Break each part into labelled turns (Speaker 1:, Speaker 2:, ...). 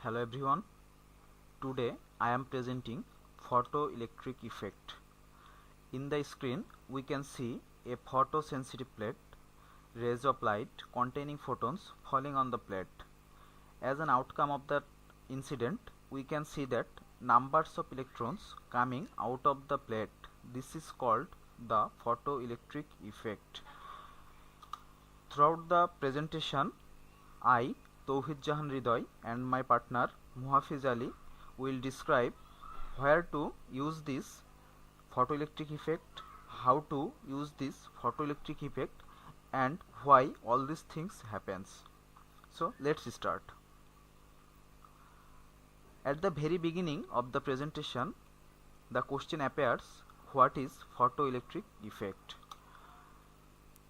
Speaker 1: Hello everyone. Today I am presenting photoelectric effect. In the screen we can see a photosensitive plate, rays of light containing photons falling on the plate. As an outcome of that incident, we can see that numbers of electrons coming out of the plate. This is called the photoelectric effect. Throughout the presentation, I, Tauhid Jahan Hridoy, and my partner Muhafiz Ali will describe where to use this photoelectric effect, how to use this photoelectric effect, and why all these things happens. So let's start. At the very beginning of the presentation, the question appears, what is photoelectric effect?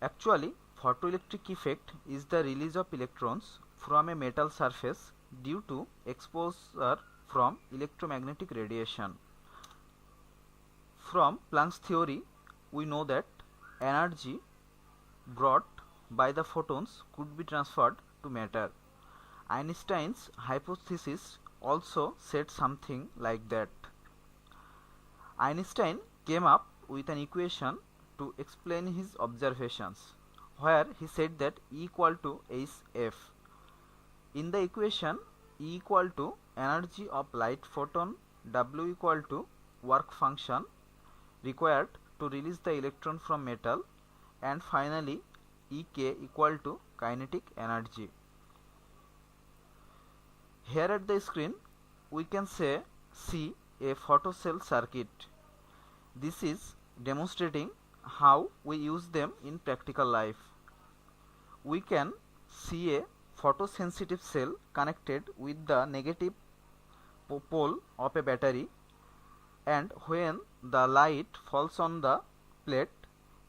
Speaker 1: Actually, photoelectric effect is the release of electrons from a metal surface due to exposure from electromagnetic radiation. From Planck's theory, we know that energy brought by the photons could be transferred to matter. Einstein's hypothesis also said something like that. Einstein came up with an equation to explain his observations, where he said that E equal to hf. In the equation, E equal to energy of light photon, W equal to work function required to release the electron from metal, and finally Ek equal to kinetic energy. Here at the screen we can see a photocell circuit. This is demonstrating how we use them in practical life. We can see a photosensitive cell connected with the negative pole of a battery, and when the light falls on the plate,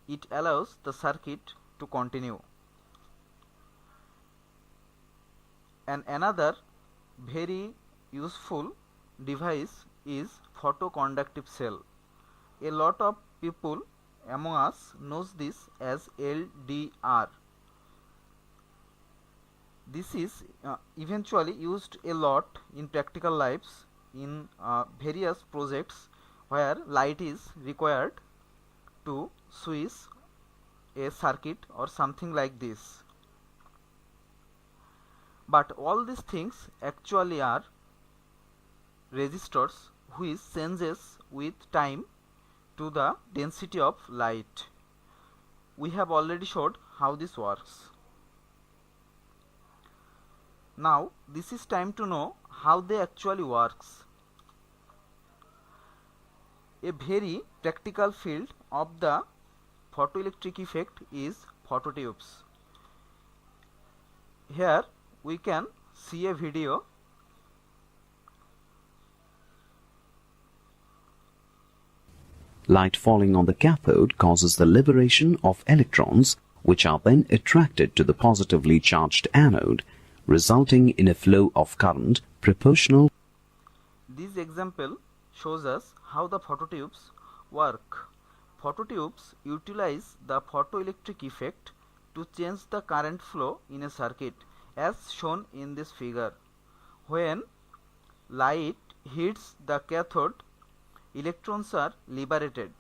Speaker 1: it allows the circuit to continue. And another very useful device is photoconductive cell. A lot of people among us knows this as LDR. This is eventually used a lot in practical lives in various projects where light is required to switch a circuit or something like this. But all these things actually are resistors which changes with time to the density of light. We have already showed how this works. Now this is time to know how they actually works. A very practical field of the photoelectric effect is phototubes. Here we can see a video.
Speaker 2: Light falling on the cathode causes the liberation of electrons, which are then attracted to the positively charged anode, resulting in a flow of current proportional.
Speaker 1: This example shows us how the phototubes work. Phototubes utilize the photoelectric effect to change the current flow in a circuit, as shown in this figure. When light hits the cathode, electrons are liberated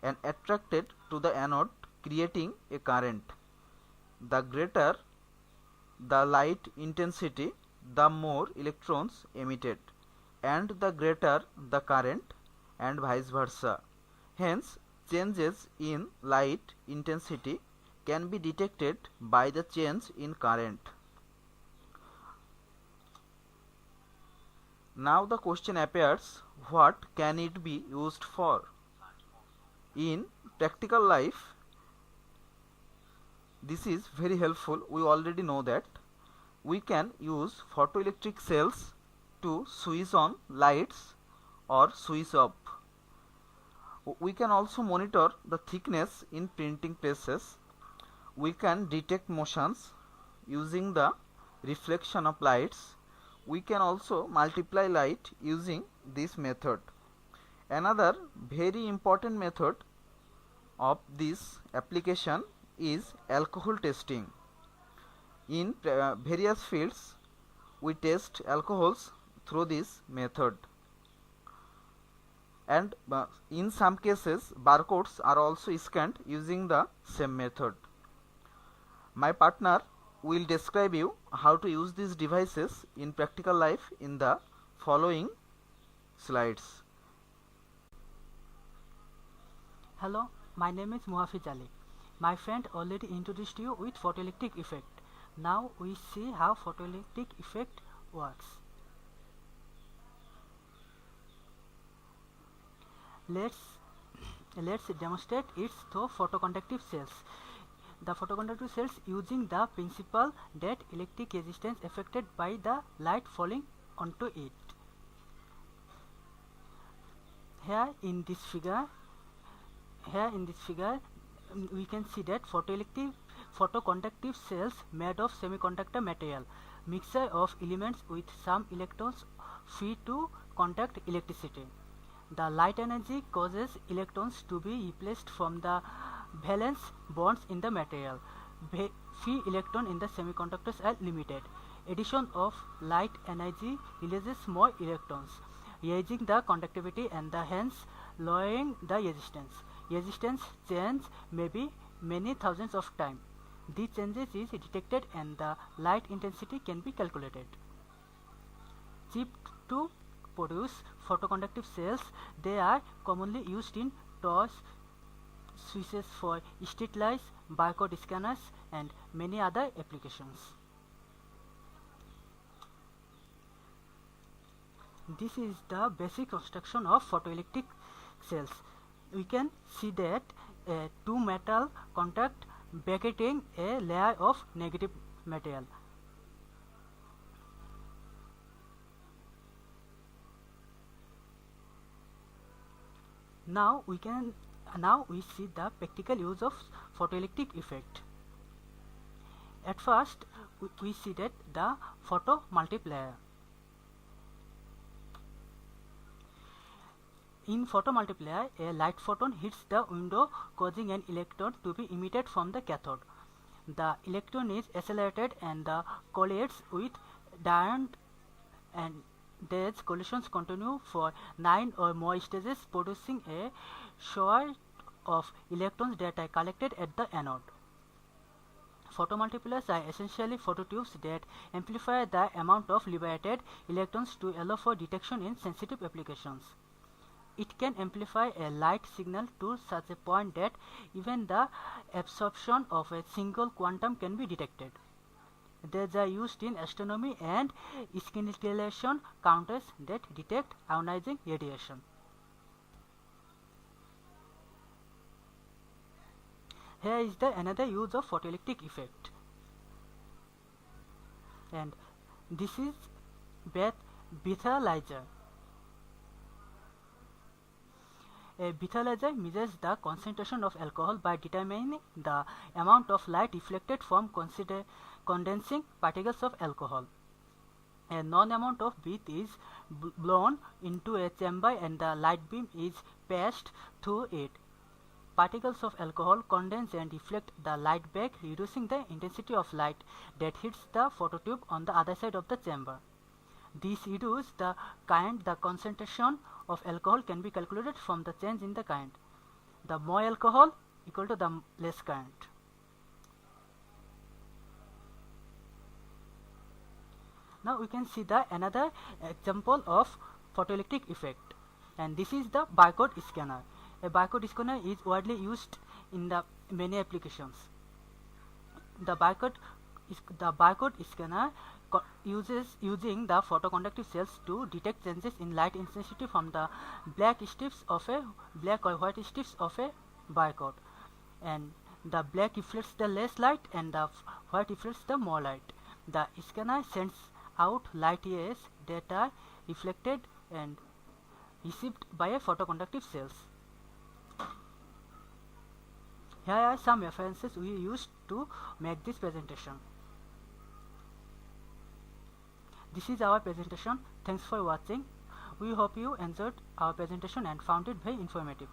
Speaker 1: and attracted to the anode, creating a current. The greater the light intensity, the more electrons emitted, and the greater the current, and vice versa. Hence, changes in light intensity can be detected by the change in current. Now the question appears, what can it be used for? In practical life, this is very helpful. We already know that we can use photoelectric cells to switch on lights or switch off. We can also monitor the thickness in printing presses. We can detect motions using the reflection of lights. We can also multiply light using this method. Another very important method of this application is alcohol testing. In various fields we test alcohols through this method, and in some cases barcodes are also scanned using the same method. My partner will describe you how to use these devices in practical life in the following slides.
Speaker 3: Hello, my name is Muhafiz Ali. My friend already introduced you with photoelectric effect. Now we see how photoelectric effect works. Let's demonstrate it through photoconductive cells. The photoconductive cells using the principle that electric resistance affected by the light falling onto it. Here in this figure we can see that photoconductive cells made of semiconductor material, mixture of elements with some electrons free to conduct electricity. The light energy causes electrons to be replaced from the valence bonds in the material. Free electron in the semiconductors are limited. Addition of light energy releases more electrons, raising the conductivity and hence lowering the resistance. Resistance change may be many thousands of times. These changes is detected and the light intensity can be calculated. Chip to produce photoconductive cells, they are commonly used in torch switches for street lights, barcode scanners and many other applications. This is the basic construction of photoelectric cells. We can see that two metal contact bracketing a layer of negative material. Now we see the practical use of photoelectric effect. At first we see that the photo multiplier. In photomultiplier, a light photon hits the window causing an electron to be emitted from the cathode. The electron is accelerated and collides with diode, and these collisions continue for 9 or more stages, producing a shower of electrons that are collected at the anode. Photomultipliers are essentially phototubes that amplify the amount of liberated electrons to allow for detection in sensitive applications. It can amplify a light signal to such a point that even the absorption of a single quantum can be detected. These are used in astronomy and scintillation counters that detect ionizing radiation. Here is another use of photoelectric effect, and this is breathalyzer. A breathalyzer measures the concentration of alcohol by determining the amount of light reflected from condensing particles of alcohol. A known amount of breath is blown into a chamber and the light beam is passed through it. Particles of alcohol condense and reflect the light back, reducing the intensity of light that hits the phototube on the other side of the chamber. This reduces the current. The concentration of alcohol can be calculated from the change in the current. The more alcohol equal to the less current. Now we can see another example of photoelectric effect, and this is the barcode scanner. A barcode scanner is widely used in the many applications. The barcode scanner using the photoconductive cells to detect changes in light intensity from the black or white strips of a barcode, and the black reflects the less light and the white reflects the more light. The scanner sends out light rays that are reflected and received by a photoconductive cells. Here are some references we used to make this presentation. This is our presentation. Thanks for watching. We hope you enjoyed our presentation and found it very informative.